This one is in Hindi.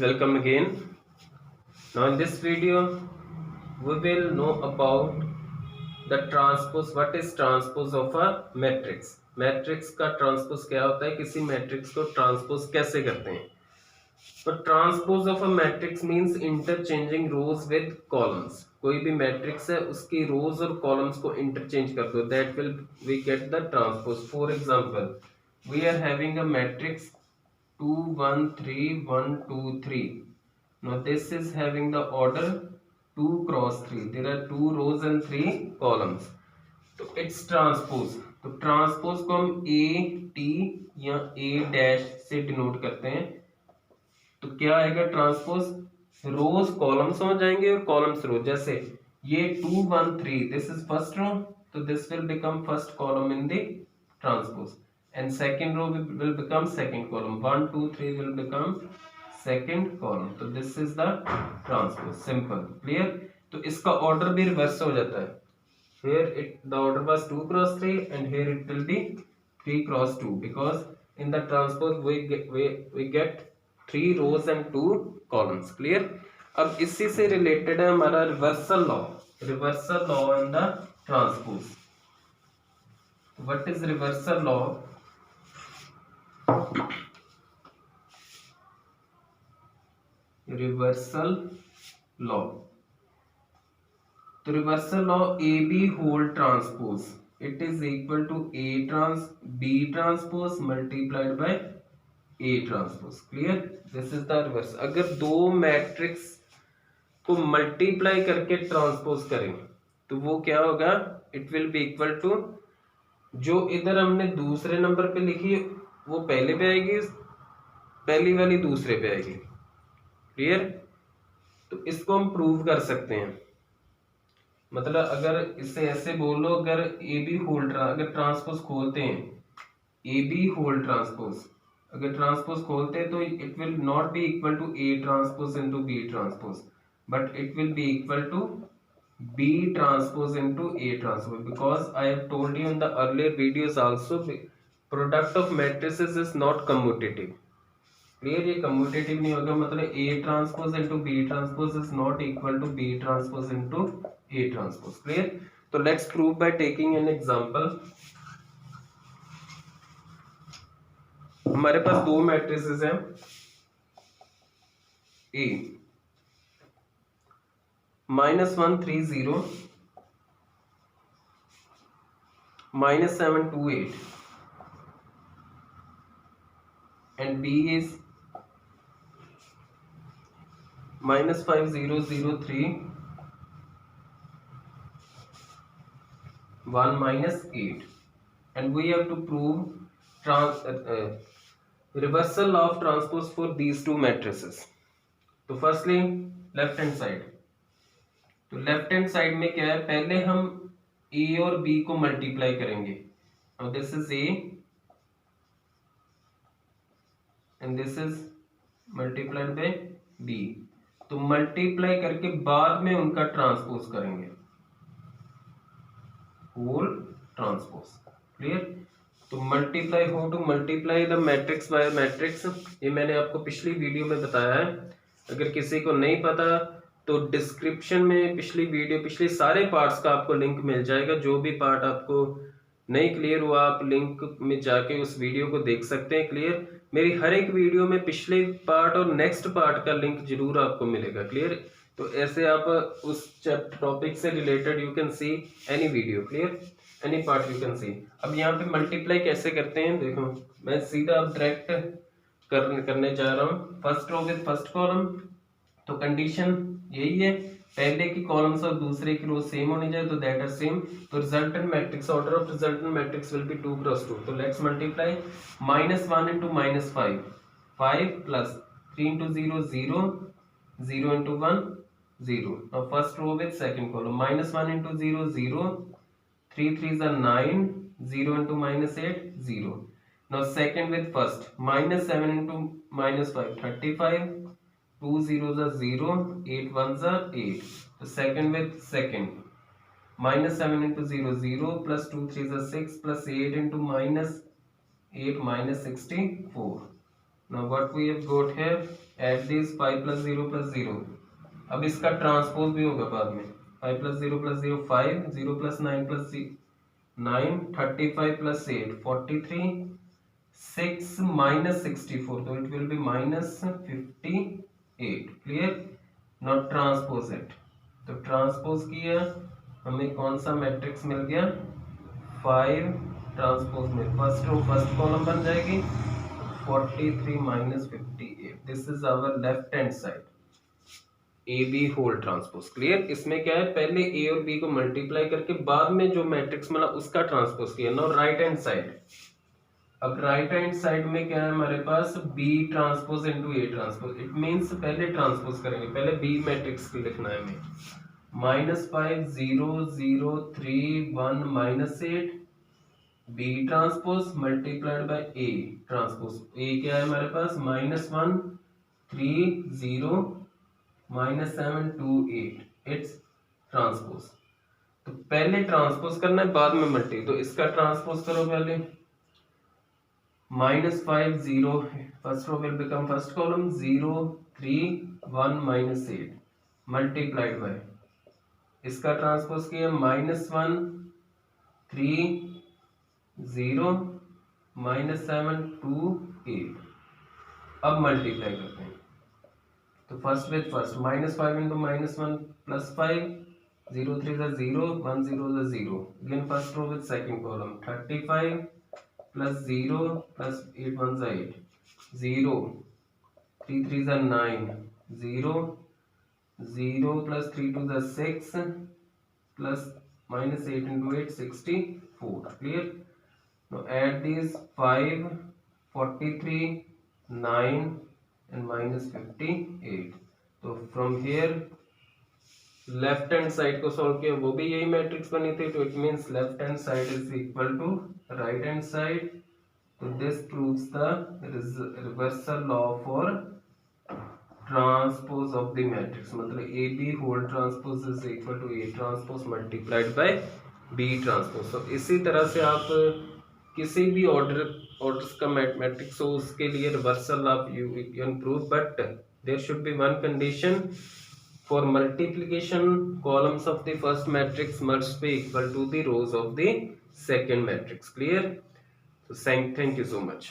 Welcome again. Now in this video we will know about the transpose. What is transpose of a matrix? Matrix का ट्रांसपोज क्या होता है, किसी मैट्रिक्स को ट्रांसपोज कैसे करते हैं? तो transpose of a matrix means interchanging rows with columns. कोई भी मैट्रिक्स है उसकी रोज और कॉलम्स को इंटरचेंज कर दो, that will we get the transpose. For example, we are having a matrix 2 1 3 1 2 3. Now this is having the order 2 cross 3. There are 2 rows and 3 columns. तो इट्स ट्रांसपोज. तो ट्रांसपोज को हम ए टी या ए डैश से डिनोट करते हैं. तो क्या आएगा ट्रांसपोज? रोज कॉलम्स हो जाएंगे और कॉलम्स रो. जैसे ये 2 1 3, दिस इज फर्स्ट रो, तो this will become first column in the transpose, and second row will become second column. 1 2 3 will become second column. So this is the transpose. Simple, clear. तो इसका ऑर्डर भी रिवर्स हो जाता है. Here the order was 2 cross 3 and here it will be 3 cross 2 because in the transpose we get 3 rows and 2 columns. Clear. अब इसी से रिलेटेड है हमारा reversal law. Reversal law in the transpose. What is reversal law? Reversal law. तो reversal law A B whole transpose it is equal to B transpose multiplied by A transpose. Clear. This is the reverse. अगर दो मैट्रिक्स को मल्टीप्लाई करके ट्रांसपोज करें तो वो क्या होगा? It will be equal to, जो इधर हमने दूसरे नंबर पे लिखी वो पहले पे आएगी, पहली वाली दूसरे पे आएगी. क्लियर. तो इसको हम प्रूव कर सकते हैं. मतलब अगर इसे ऐसे बोल लो, अगर ए बी होल अगर ट्रांसपोज खोलते हैं, ए बी होल ट्रांसपोज अगर ट्रांसपोज खोलते हैं तो it will not be equal to A transpose into B transpose, but it will be equal to B transpose into A transpose, because I have told you in the earlier videos also, product of matrices is not commutative. Clear. ये commutative नहीं होगा, मतलब A transpose into B transpose is not equal to B transpose into A transpose. Clear. तो let's prove by taking an example. हमारे पास दो matrices हैं A -1 3 0 -7 2 8 and B is -5 0 0 3 1 -8, and we have to prove reversal of transpose for these two matrices. तो firstly left hand side. तो लेफ्ट हैंड साइड में क्या है? पहले हम ए और बी को मल्टीप्लाई करेंगे. और this is A and this is multiplied by B. तो मल्टीप्लाई करके बाद में उनका ट्रांसपोज करेंगे, होल ट्रांसपोज. क्लियर. तो multiply how to multiply the matrix by matrix. ये मैंने आपको पिछली वीडियो में बताया है. अगर किसी को नहीं पता तो डिस्क्रिप्शन में पिछली वीडियो, पिछले सारे पार्ट्स का आपको लिंक मिल जाएगा. जो भी पार्ट आपको नहीं क्लियर हुआ आप लिंक में जाके उस वीडियो को देख सकते हैं. क्लियर. मेरी हर एक वीडियो में पिछले पार्ट और नेक्स्ट पार्ट का लिंक जरूर आपको मिलेगा. क्लियर. तो ऐसे आप उस टॉपिक से related you can see any video. Clear. Any part you can see. अब यहाँ पे मल्टीप्लाई कैसे करते हैं देखो, मैं सीधा अब डायरेक्ट करने जा रहा हूँ. First row with first column. तो कंडीशन यही है, पहले की कॉलम्स और दूसरे की रो सेम होनी चाहिए, तो दैट आर सेम. तो resultant matrix, order of resultant matrix will be 2 cross 2. तो let's multiply. -1 into -5 5 plus 3 into 0 0 0 into 1 0. Now first row with second column. -1 into 0 0 3 3s are 9 0 into -8 0. Now second with first. -7 into -5 35 2 zeros are 0, 8 ones are 8. So second with second. -7 into 0 0 plus 2 3s are 6 plus 8 into -8 -64. now what we have got here, add these 5 plus 0 plus 0. अब इसका ट्रांसपोज भी होगा बाद में, 5 plus 0 plus 0 5, 0 plus 9 plus 9, 35 plus 8 43, 6 minus 64, so it will be minus 58. Clear? Not transpose it, तो ट्रांसपोज किया हमें कौन सा मैट्रिक्स मिल गया, 5 ट्रांसपोज में फर्स्ट रो फर्स्ट कॉलम बन जाएगी, 43 minus 58. This is our left hand side, A B whole transpose. Clear? इसमें क्या है, पहले ए और बी को मल्टीप्लाई करके बाद में जो मैट्रिक्स मिला उसका ट्रांसपोज किया. नाउ राइट हैंड साइड, अब राइट हैंड साइड में क्या है हमारे पास, B transpose into A transpose. It means पहले ट्रांसपोज करेंगे, पहले बी मैट्रिक्स को लिखना है हमें. -5 0 0 3 1 -8 B transpose multiplied by A transpose. A क्या है हमारे पास, -1 3 0 -7 2 8, इट्स ट्रांसपोज. तो पहले ट्रांसपोज करना है बाद में मल्टी, तो इसका ट्रांसपोज करो पहले. -5 0, first row will become first column, 0 3 1 -8 multiplied by, इसका ट्रांसपोज किया -1 3 0 -7 2 8. अब मल्टीप्लाई करते हैं, तो first with first, -5 into -1 plus 5, 0 3 is 0, 1 0 is 0. Again first row with second column, 35 plus 0 plus 8 1 is 8, 0 3 3 is 9, 0 0 plus 3 2 is 6 plus -8 into 8 64. Clear? Now add these 5 43 9 and -58. तो from here left hand side को सॉल्व किया, वो भी यही मैट्रिक्स बनी थी, तो it means left hand side is equal to right hand side. तो this proves the reversal law for transpose of the matrix. मतलब A B whole transpose is equal to A transpose multiplied by B transpose. तो इसी तरह से आप किसी भी ऑर्डर्स का मैट्रिक्स हो उसके लिए रिवर्सल आप you can prove, but there should be one condition, for multiplication columns of the first matrix must be equal to the rows of the second matrix. Clear? So thank you so much.